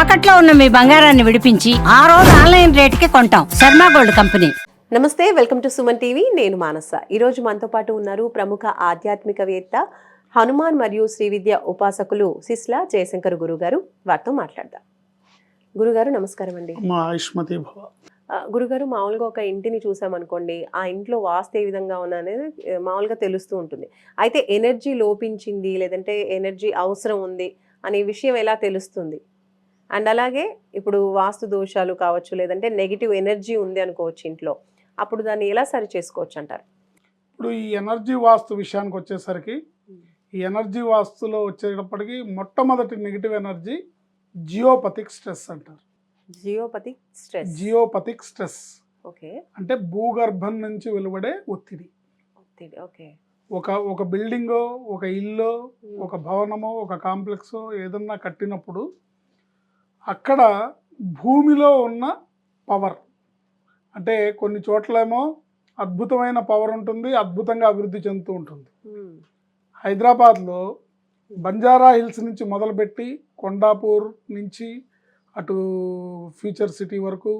తాకట్లో ఉన్న మీ బంగారాన్ని విడిపించి ఆ రోజు ఆన్లైన్ రేటుకి కొంటాం. Sharma gold company. నమస్తే, వెల్కమ్ టు సుమన్ టీవీ. నేను మానస. ఈరోజు మనతో పాటు ఉన్నారు ప్రముఖ ఆధ్యాత్మికవేత్త, హనుమాన్ మరియు శ్రీ విద్య ఉపాసకులు సిస్లా జయశంకర్ గురుగారు. వారితో మాట్లాడదాం. గురుగారు నమస్కారం అండి. గురుగారు, మామూలుగా ఒక ఇంటిని చూసామనుకోండి, ఆ ఇంట్లో వాస్తు ఏ విధంగా ఉన్నా అనేది మామూలుగా తెలుస్తూ ఉంటుంది. అయితే ఎనర్జీ లోపించింది లేదంటే ఎనర్జీ అవసరం ఉంది అనే విషయం ఎలా తెలుస్తుంది? అండ్ అలాగే ఇప్పుడు వాస్తు దోషాలు కావచ్చు, లేదంటే నెగిటివ్ ఎనర్జీ ఉంది అనుకోవచ్చు ఇంట్లో, అప్పుడు దాన్ని ఎలా సరి చేసుకోవచ్చు అంటారు? ఇప్పుడు ఈ ఎనర్జీ వాస్తు విషయానికి వచ్చేసరికి, ఈ ఎనర్జీ వాస్తులో వచ్చేటప్పటికి మొట్టమొదటి నెగిటివ్ ఎనర్జీ జియోపతిక్ స్ట్రెస్ అంటారు. జియోపతిక్ స్ట్రెస్ ఓకే, అంటే భూగర్భం నుంచి వెలువడే ఒత్తిడి. ఓకే, ఒక బిల్డింగో, ఒక ఇల్లో, ఒక భవనమో, ఒక కాంప్లెక్సో ఏదన్నా కట్టినప్పుడు అక్కడ భూమిలో ఉన్న పవర్, అంటే కొన్ని చోట్లేమో అద్భుతమైన పవర్ ఉంటుంది, అద్భుతంగా అభివృద్ధి చెందుతూ ఉంటుంది. హైదరాబాద్లో బంజారా హిల్స్ నుంచి మొదలుపెట్టి కొండాపూర్ నుంచి అటు ఫ్యూచర్ సిటీ వరకు,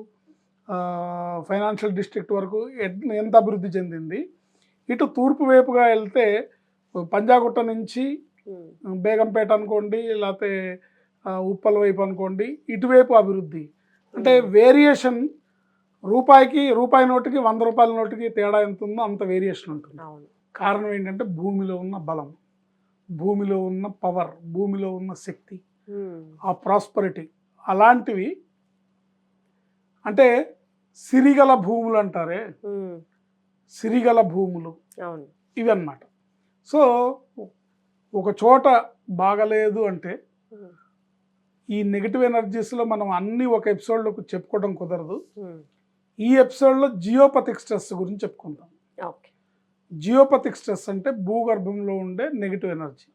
ఫైనాన్షియల్ డిస్ట్రిక్ట్ వరకు ఎంత అభివృద్ధి చెందింది. ఇటు తూర్పు వైపుగా వెళ్తే పంజాగుట్ట నుంచి బేగంపేట అనుకోండి, లేకపోతే ఉప్పల్ వైపు అనుకోండి, ఇటువైపు అభివృద్ధి. అంటే వేరియేషన్ రూపాయి నోటుకి 100 రూపాయల నోటుకి తేడా ఎంత ఉందో అంత వేరియేషన్ ఉంటుంది. కారణం ఏంటంటే భూమిలో ఉన్న బలం, భూమిలో ఉన్న పవర్, భూమిలో ఉన్న శక్తి, ఆ ప్రాస్పరిటీ. అలాంటివి అంటే సిరిగల భూములు అంటారే, సిరిగల భూములు ఇవి అన్నమాట. సో ఒక చోట బాగలేదు అంటే ఈ నెగిటివ్ ఎనర్జీస్లో మనం అన్నీ ఒక ఎపిసోడ్లో చెప్పుకోవడం కుదరదు. ఈ ఎపిసోడ్లో జియోపతిక్ స్ట్రెస్ గురించి చెప్పుకుందాం. జియోపతిక్ స్ట్రెస్ అంటే భూగర్భంలో ఉండే నెగిటివ్ ఎనర్జీ.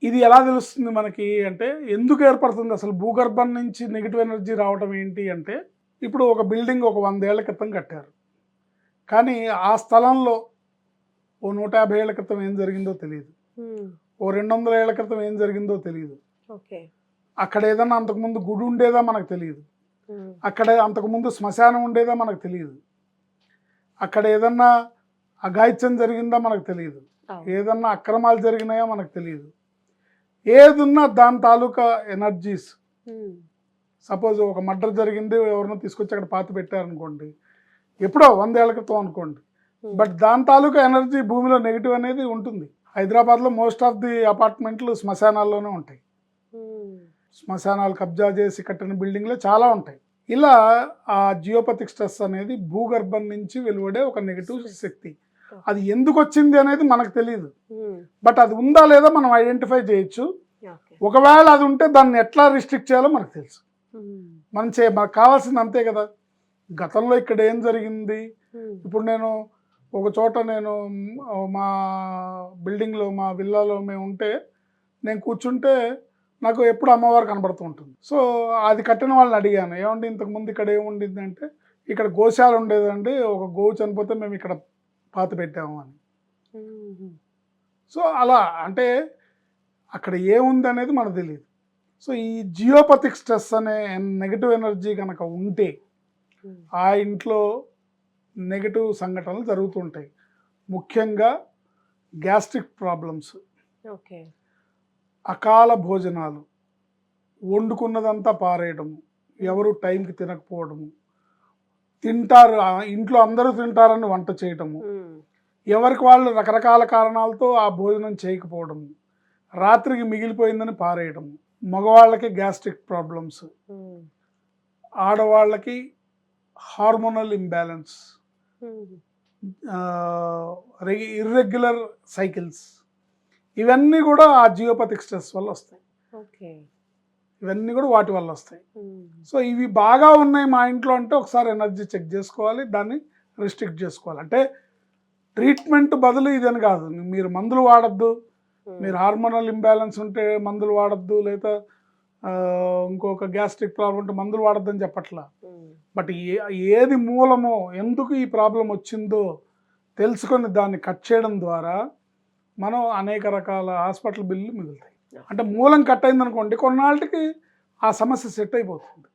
ఇది ఎలా తెలుస్తుంది మనకి అంటే, ఎందుకు ఏర్పడుతుంది అసలు భూగర్భం నుంచి నెగిటివ్ ఎనర్జీ రావడం ఏంటి అంటే, ఇప్పుడు ఒక బిల్డింగ్ ఒక 100 ఏళ్ల క్రితం కట్టారు, కానీ ఆ స్థలంలో ఓ 150 ఏళ్ల క్రితం ఏం జరిగిందో తెలియదు, ఓ 200 ఏళ్ల క్రితం ఏం జరిగిందో తెలియదు. అక్కడ ఏదన్నా అంతకుముందు గుడి ఉండేదా మనకు తెలియదు, అక్కడ అంతకుముందు శ్మశానం ఉండేదా మనకు తెలియదు, అక్కడ ఏదన్నా అఘాయిత్యం జరిగిందా మనకు తెలియదు, ఏదన్నా అక్రమాలు జరిగినాయో మనకు తెలియదు. ఏదున్నా దాని తాలూకా ఎనర్జీస్, సపోజ్ ఒక మర్డర్ జరిగింది, ఎవరినో తీసుకొచ్చి అక్కడ పాతి పెట్టారనుకోండి, ఎప్పుడో 100 ఏళ్ల క్రితం అనుకోండి, బట్ దాని తాలూకా ఎనర్జీ భూమిలో నెగిటివ్ అనేది ఉంటుంది. హైదరాబాద్లో మోస్ట్ ఆఫ్ ది అపార్ట్మెంట్లు శ్మశానాల్లోనే ఉంటాయి. శ్మశానాలు కబ్జా చేసి కట్టిన బిల్డింగ్లే చాలా ఉంటాయి. ఇలా ఆ జియోపతిక్ స్ట్రెస్ అనేది భూగర్భం నుంచి వెలువడే ఒక నెగిటివ్ శక్తి. అది ఎందుకు వచ్చింది అనేది మనకు తెలియదు, బట్ అది ఉందా లేదా మనం ఐడెంటిఫై చేయొచ్చు. ఒకవేళ అది ఉంటే దాన్ని ఎట్లా రిస్ట్రిక్ట్ చేయాలో మనకు తెలుసు. మనకు కావాల్సింది అంతే కదా. గతంలో ఇక్కడ ఏం జరిగింది, ఇప్పుడు నేను ఒక చోట మా బిల్డింగ్లో, మా విల్లాలో మేము ఉంటే, నేను కూర్చుంటే నాకు ఎప్పుడు అమ్మవారు కనబడుతూ ఉంటుంది. సో అది కట్టిన వాళ్ళని అడిగాను, ఏమండి ఇంతకుముందు ఇక్కడ ఏముండింది అంటే, ఇక్కడ గోశాల ఉండేదండి, ఒక గోవు చనిపోతే మేము ఇక్కడ పాతి పెట్టాము అని. సో అలా అంటే అక్కడ ఏముంది అనేది మనకు తెలియదు. సో ఈ జియోపతిక్ స్ట్రెస్ అనే నెగిటివ్ ఎనర్జీ కనుక ఉంటే ఆ ఇంట్లో నెగిటివ్ సంఘటనలు జరుగుతుంటాయి. ముఖ్యంగా గ్యాస్ట్రిక్ ప్రాబ్లమ్స్, అకాల భోజనాలు, వండుకున్నదంతా పారేయడము, ఎవరు టైంకి తినకపోవడము, తింటారు ఇంట్లో అందరూ తింటారని వంట చేయటము, ఎవరికి వాళ్ళు రకరకాల కారణాలతో ఆ భోజనం చేయకపోవడము, రాత్రికి మిగిలిపోయిందని పారేయడము, మగవాళ్ళకి గ్యాస్ట్రిక్ ప్రాబ్లమ్స్, ఆడవాళ్ళకి హార్మోనల్ ఇంబ్యాలెన్స్, ఇర్రెగ్యులర్ సైకిల్స్, ఇవన్నీ కూడా ఆ జియోపతిక్ స్ట్రెస్ వల్ల వస్తాయి. ఇవన్నీ కూడా వాటి వల్ల వస్తాయి. సో ఇవి బాగా ఉన్నాయి మా ఇంట్లో అంటే ఒకసారి ఎనర్జీ చెక్ చేసుకోవాలి, దాన్ని రిస్ట్రిక్ట్ చేసుకోవాలి. అంటే ట్రీట్మెంట్ బదులు ఇదని కాదు, మీరు మందులు వాడద్దు, మీరు హార్మోనల్ ఇంబ్యాలెన్స్ ఉంటే మందులు వాడద్దు, లేదా ఇంకొక గ్యాస్ట్రిక్ ప్రాబ్లం ఉంటే మందులు వాడద్దని చెప్పట్లా. బట్ ఏది మూలమో, ఎందుకు ఈ ప్రాబ్లం వచ్చిందో తెలుసుకొని దాన్ని కట్ చేయడం ద్వారా మనం అనేక రకాల హాస్పిటల్ బిల్లు మిగులుతాయి. అంటే మూలం కట్ అయింది అనుకోండి, కొన్నాళ్ళకి ఆ సమస్య సెట్ అయిపోతుంది.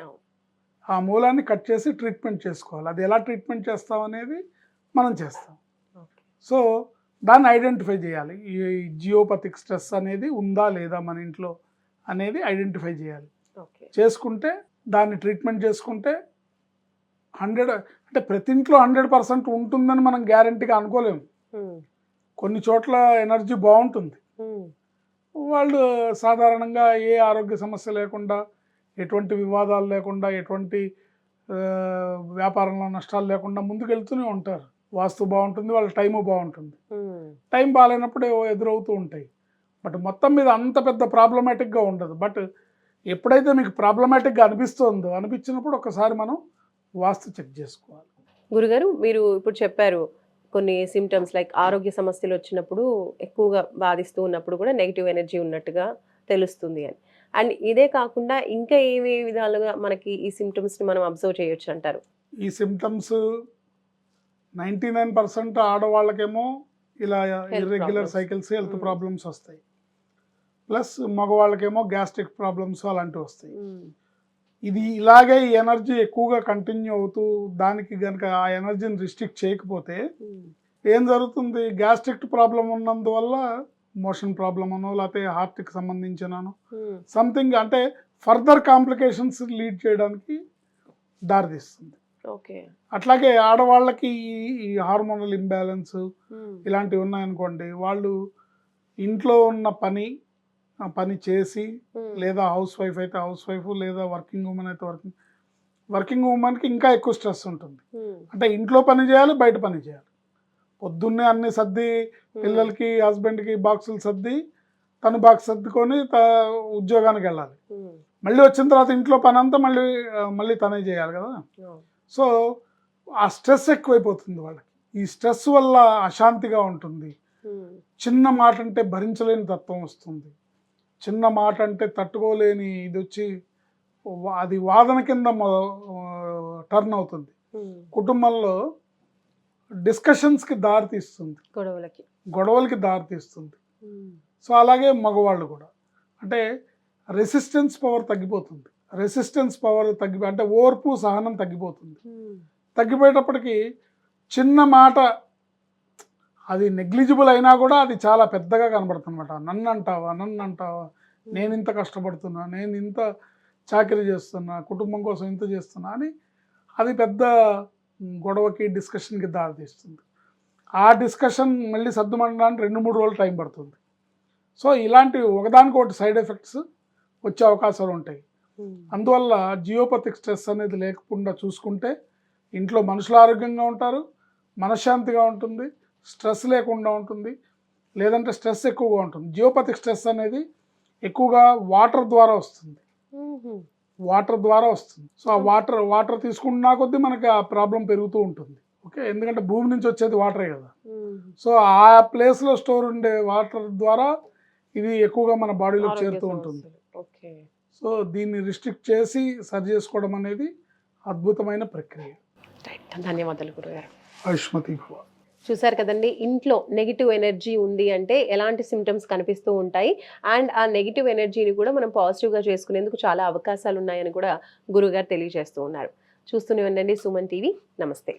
అవును. ఆ మూలాన్ని కట్ చేసి ట్రీట్మెంట్ చేసుకోవాలి. అది ఎలా ట్రీట్మెంట్ చేస్తాం అనేది మనం చేస్తాం. ఓకే. సో దాన్ని ఐడెంటిఫై చేయాలి. ఈ జియోపతిక్ స్ట్రెస్ అనేది ఉందా లేదా మన ఇంట్లో అనేది ఐడెంటిఫై చేయాలి. ఓకే. చేసుకుంటే దాన్ని ట్రీట్మెంట్ చేసుకుంటే 100 అంటే ప్రతి ఇంట్లో 100% ఉంటుందని మనం గ్యారంటీగా అనుకోలేము. కొన్ని చోట్ల ఎనర్జీ బాగుంటుంది. వాళ్ళు సాధారణంగా ఏ ఆరోగ్య సమస్య లేకుండా, ఎటువంటి వివాదాలు లేకుండా, ఎటువంటి వ్యాపారంలో నష్టాలు లేకుండా ముందుకెళ్తూనే ఉంటారు. వాస్తు బాగుంటుంది, వాళ్ళ టైము బాగుంటుంది. టైం బాగాలేనప్పుడు ఏవో ఎదురవుతూ ఉంటాయి. బట్ మొత్తం మీద అంత పెద్ద ప్రాబ్లమాటిక్గా ఉండదు. బట్ ఎప్పుడైతే మీకు ప్రాబ్లమాటిక్గా అనిపించినప్పుడు ఒకసారి మనం వాస్తు చెక్ చేసుకోవాలి. గురుగారు, మీరు ఇప్పుడు చెప్పారు కొన్ని సిమ్టమ్స్ లైక్ ఆరోగ్య సమస్యలు వచ్చినప్పుడు ఎక్కువగా బాధిస్తూ ఉన్నప్పుడు కూడా నెగిటివ్ ఎనర్జీ ఉన్నట్టుగా తెలుస్తుంది అని. అండ్ ఇదే కాకుండా ఇంకా ఏవే విధాలుగా మనకి ఈ సిమ్టమ్స్ని మనం అబ్జర్వ్ చేయొచ్చు అంటారు? ఈ సిమ్టమ్స్ 99% ఆడవాళ్ళకేమో ఇలా ఇర్రెగ్యులర్ సైకిల్స్, హెల్త్ ప్రాబ్లమ్స్ వస్తాయి. ప్లస్ మగవాళ్ళకేమో గ్యాస్ట్రిక్ ప్రాబ్లమ్స్ అలాంటివి వస్తాయి. ఇది ఇలాగే ఈ ఎనర్జీ ఎక్కువగా కంటిన్యూ అవుతూ దానికి కనుక ఆ ఎనర్జీని రిస్ట్రిక్ట్ చేయకపోతే ఏం జరుగుతుంది, గ్యాస్ట్రిక్ ప్రాబ్లం ఉన్నందువల్ల మోషన్ ప్రాబ్లం అనో లేకపోతే హార్ట్కి సంబంధించినను సంథింగ్ అంటే ఫర్దర్ కాంప్లికేషన్స్ లీడ్ చేయడానికి దారితీస్తుంది. ఓకే. అట్లాగే ఆడవాళ్ళకి ఈ హార్మోనల్ ఇంబ్యాలెన్స్ ఇలాంటివి ఉన్నాయనుకోండి, వాళ్ళు ఇంట్లో ఉన్న పని చేసి, లేదా హౌస్ వైఫ్ అయితే హౌస్ వైఫ్, లేదా వర్కింగ్ ఉమెన్ అయితే వర్కింగ్ ఉమెన్కి ఇంకా ఎక్కువ స్ట్రెస్ ఉంటుంది. అంటే ఇంట్లో పని చేయాలి, బయట పని చేయాలి. పొద్దున్నే అన్ని సర్ది పిల్లలకి హస్బెండ్కి బాక్సులు సర్ది తను బాక్స్ సర్దుకొని ఉద్యోగానికి వెళ్ళాలి. మళ్ళీ వచ్చిన తర్వాత ఇంట్లో పని అంతా మళ్ళీ తనే చేయాలి కదా. సో ఆ స్ట్రెస్ ఎక్కువైపోతుంది వాళ్ళకి. ఈ స్ట్రెస్ వల్ల అశాంతిగా ఉంటుంది. చిన్న మాట అంటే భరించలేని తత్వం వస్తుంది. చిన్న మాట అంటే తట్టుకోలేని ఇది వచ్చి అది వాదన కింద టర్న్ అవుతుంది. కుటుంబంలో డిస్కషన్స్కి దారితీస్తుంది, గొడవలకి దారితీస్తుంది. సో అలాగే మగవాళ్ళు కూడా అంటే రెసిస్టెన్స్ పవర్ తగ్గిపోతుంది. అంటే ఓర్పు సహనం తగ్గిపోతుంది. తగ్గిపోయేటప్పటికి చిన్న మాట అది నెగ్లిజిబుల్ అయినా కూడా అది చాలా పెద్దగా కనబడుతుంది అనమాట. నన్ను అంటావా, నేను ఇంత కష్టపడుతున్నా, నేను ఇంత చాకరీ చేస్తున్నా, కుటుంబం కోసం ఇంత చేస్తున్నా అని అది పెద్ద గొడవకి డిస్కషన్కి దారితీస్తుంది. ఆ డిస్కషన్ మళ్ళీ సర్దుమనడానికి 2-3 రోజులు టైం పడుతుంది. సో ఇలాంటి ఒకదానికొకటి సైడ్ ఎఫెక్ట్స్ వచ్చే అవకాశాలు ఉంటాయి. అందువల్ల జియోపతిక్ స్ట్రెస్ అనేది లేకుండా చూసుకుంటే ఇంట్లో మనుషులు ఆరోగ్యంగా ఉంటారు, మనశ్శాంతిగా ఉంటుంది, స్ట్రెస్ లేకుండా ఉంటుంది. లేదంటే స్ట్రెస్ ఎక్కువగా ఉంటుంది. జియోపతిక్ స్ట్రెస్ అనేది ఎక్కువగా వాటర్ ద్వారా వస్తుంది. సో ఆ వాటర్ తీసుకున్నా కొద్దీ మనకి ఆ ప్రాబ్లం పెరుగుతూ ఉంటుంది. ఓకే, ఎందుకంటే భూమి నుంచి వచ్చేది వాటరే కదా. సో ఆ ప్లేస్లో స్టోర్ ఉండే వాటర్ ద్వారా ఇది ఎక్కువగా మన బాడీలో చేరుతూ ఉంటుంది. సో దీన్ని రిస్ట్రిక్ట్ చేసి సరి చేసుకోవడం అనేది అద్భుతమైన ప్రక్రియ. ధన్యవాదాలు గురుగారు. ఆయుష్మతి భవ. చూసారు కదండి, ఇంట్లో నెగిటివ్ ఎనర్జీ ఉంది అంటే ఎలాంటి సిమ్టమ్స్ కనిపిస్తూ ఉంటాయి. అండ్ ఆ నెగిటివ్ ఎనర్జీని కూడా మనం పాజిటివ్గా చేసుకునేందుకు చాలా అవకాశాలు ఉన్నాయని కూడా గురుగారు తెలియజేస్తూ ఉన్నారు. చూస్తూనే ఉండండి సుమన్ టీవీ. నమస్తే.